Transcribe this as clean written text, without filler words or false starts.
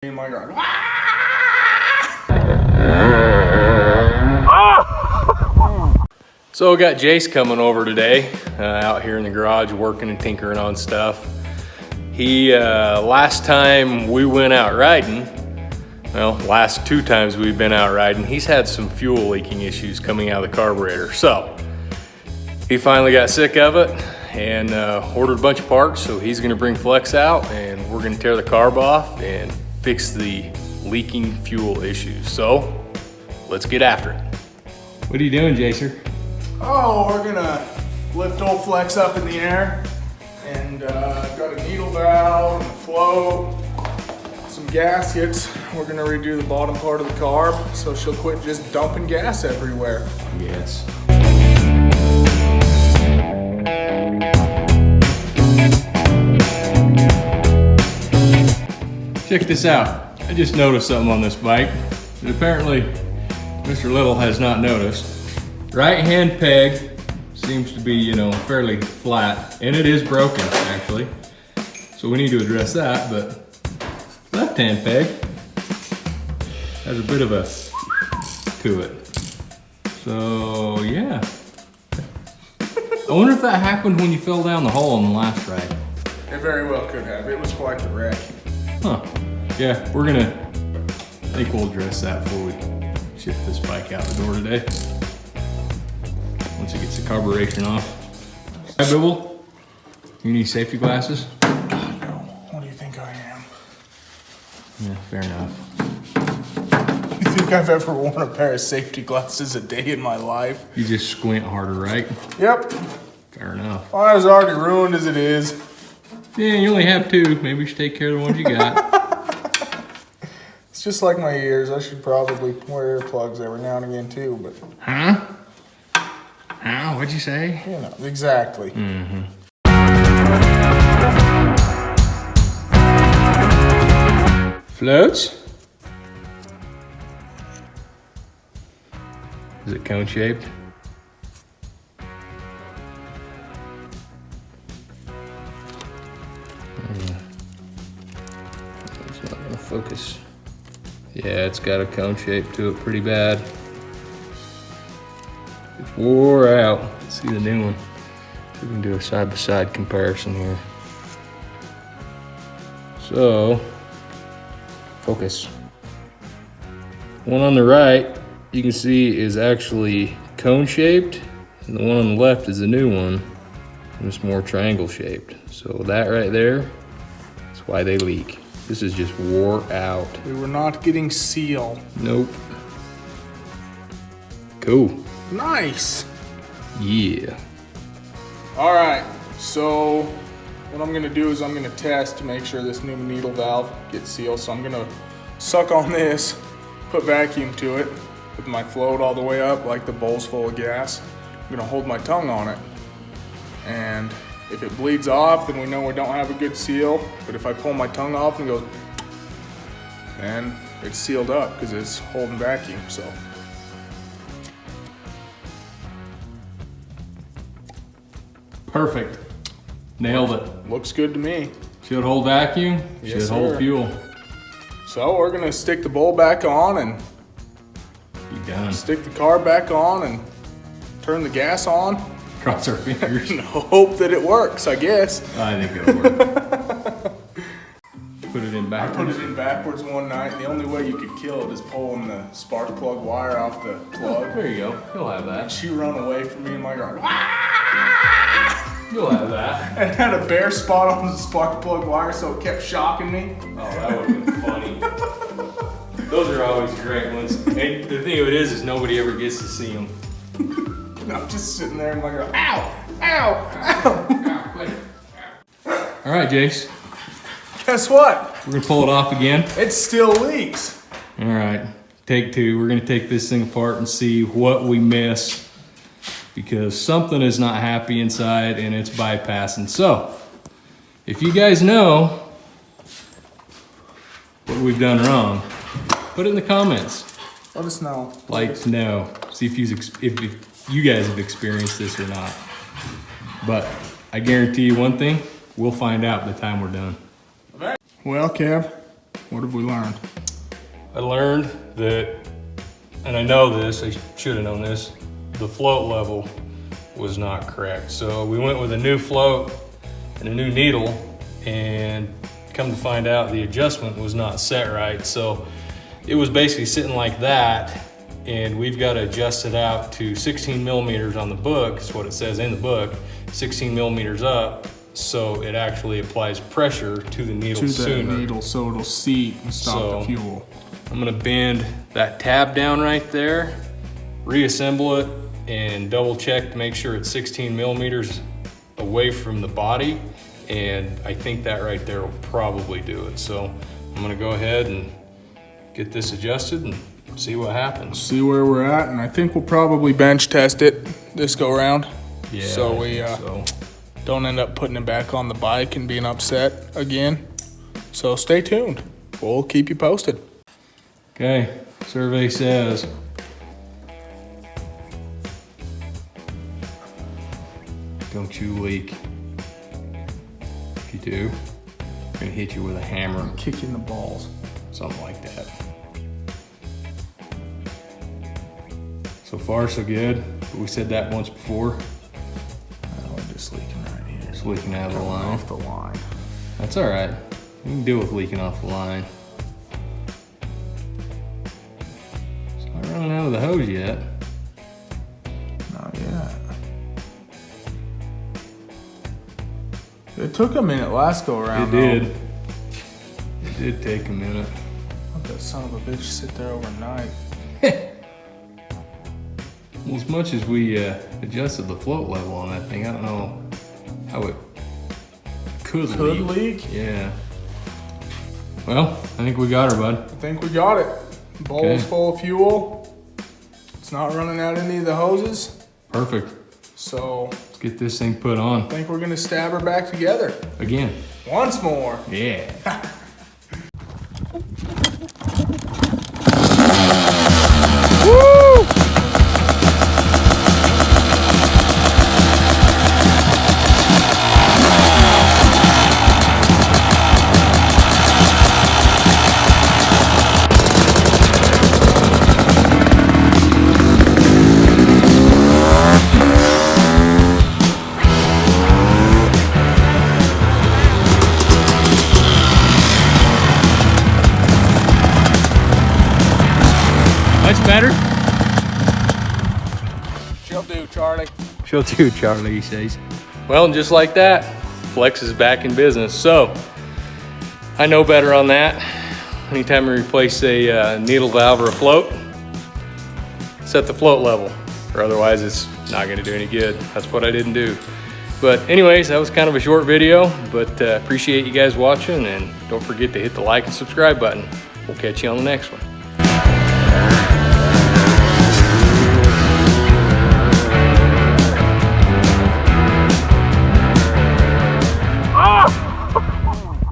in my yard. So I got Jace coming over today, out here in the garage working and tinkering on stuff. He, last time we went out riding, well, last 2 times we've been out riding, he's had some fuel leaking issues coming out of the carburetor. So he finally got sick of it and ordered a bunch of parts. So he's gonna bring Flex out and we're gonna tear the carb off and fix the leaking fuel issues. So let's get after it. What are you doing, Jacer? Oh, we're gonna lift old Flex up in the air and got a needle valve and a float, some gaskets. We're gonna redo the bottom part of the carb so she'll quit just dumping gas everywhere. Yes. Check this out. I just noticed something on this bike that apparently Mr. Little has not noticed. Right hand peg seems to be, you know, fairly flat, and it is broken actually. So we need to address that, but left hand peg has a bit of a to it. So yeah. I wonder if that happened when you fell down the hole on the last ride. It very well could have. It was quite the wreck. Huh. Yeah, I think we'll address that before we ship this bike out the door today. Once it gets the carburation off. Hi, Bibble. You need safety glasses? God, no. What do you think I am? Yeah, fair enough. You think I've ever worn a pair of safety glasses a day in my life? You just squint harder, right? Yep. Fair enough. Well, I was already ruined as it is. Yeah, you only have 2. Maybe you should take care of the ones you got. It's just like my ears. I should probably wear earplugs every now and again too, but... Huh? Huh? What'd you say? You know, exactly. Mm-hmm. Floats? Is it cone shaped? It's not gonna focus. Yeah, it's got a cone shape to it pretty bad. It's wore out. Let's see the new one. So we can do a side-by-side comparison here. So, focus. One on the right, you can see is actually cone shaped, and the one on the left is a new one, and it's more triangle shaped. So that right there is why they leak. This is just wore out. We were not getting seal. Nope. Cool. Nice. Yeah. All right, so what I'm gonna do is I'm gonna test to make sure this new needle valve gets sealed. So I'm gonna suck on this, put vacuum to it, with my float all the way up like the bowl's full of gas. I'm gonna hold my tongue on it. And if it bleeds off, then we know we don't have a good seal. But if I pull my tongue off and it goes, then it's sealed up because it's holding vacuum, so. Perfect. Nailed it. Looks good to me. Should hold vacuum, Yes, should hold sir. fuel. So we're gonna stick the bowl back on and Be done. stick the car back on and turn the gas on Cross our fingers. and hope that it works, I guess. I think it'll work. Put it in I back. put it in backwards one night. The only way you could kill it is pulling the spark plug wire off the plug. There you go. You'll have that. She run away from me in my yard. You'll have that. And had a bare spot on the spark plug wire, so it kept shocking me. Oh, that would have been funny. Those are always great ones. And the thing of it is nobody ever gets to see them. And I'm just sitting there in my yard. Ow! Ow! Ow! All right, Jace. Guess what? We're gonna pull it off again. It still leaks. All right, take 2. We're gonna take this thing apart and see what we missed because something is not happy inside and it's bypassing. So, if you guys know what we've done wrong, put it in the comments. Let us know. Like, no. See if you guys have experienced this or not. But I guarantee you one thing, we'll find out by the time we're done. Well, Kev, What have we learned? I learned that, and I know this, I should have known this, the float level was not correct. So we went with a new float and a new needle, and come to find out the adjustment was not set right. So it was basically sitting like that, and we've got to adjust it out to 16 millimeters on the book, is what it says in the book, 16 millimeters up, so it actually applies pressure to the needle sooner. Needle, so it'll seat and stop the fuel. I'm gonna bend that tab down right there, reassemble it, and double check to make sure it's 16 millimeters away from the body. And I think that right there will probably do it. So I'm gonna go ahead and get this adjusted and see what happens. See where we're at, and I think we'll probably bench test it this go round. Yeah, so we don't end up putting it back on the bike and being upset again. So stay tuned. We'll keep you posted. Okay, survey says don't you leak. If you do, I'm gonna hit you with a hammer. Kick you in the balls. Something like that. So far, so good. But we said that once before. Oh, we're just leaking right here. It's leaking out of the line. Off the line. That's all right. You can deal with leaking off the line. It's not running out of the hose yet. Not yet. It took a minute last go around. It did. It did take a minute. Let that son of a bitch sit there overnight. Well, as much as we adjusted the float level on that thing, I don't know how it could leak. Yeah. Well, I think we got her, bud. I think we got it. Bowl's full of fuel. It's not running out any of the hoses. Perfect. So let's get this thing put on. I think we're gonna stab her back together. Again. Once more. Yeah. Woo! Much better? She'll do, Charlie. She'll do, Charlie, he says. Well, and just like that, Flex is back in business. So, I know better on that. Anytime we replace a needle valve or a float, set the float level, or otherwise it's not gonna do any good. That's what I didn't do. But anyways, that was kind of a short video, but appreciate you guys watching, and don't forget to hit the like and subscribe button. We'll catch you on the next one.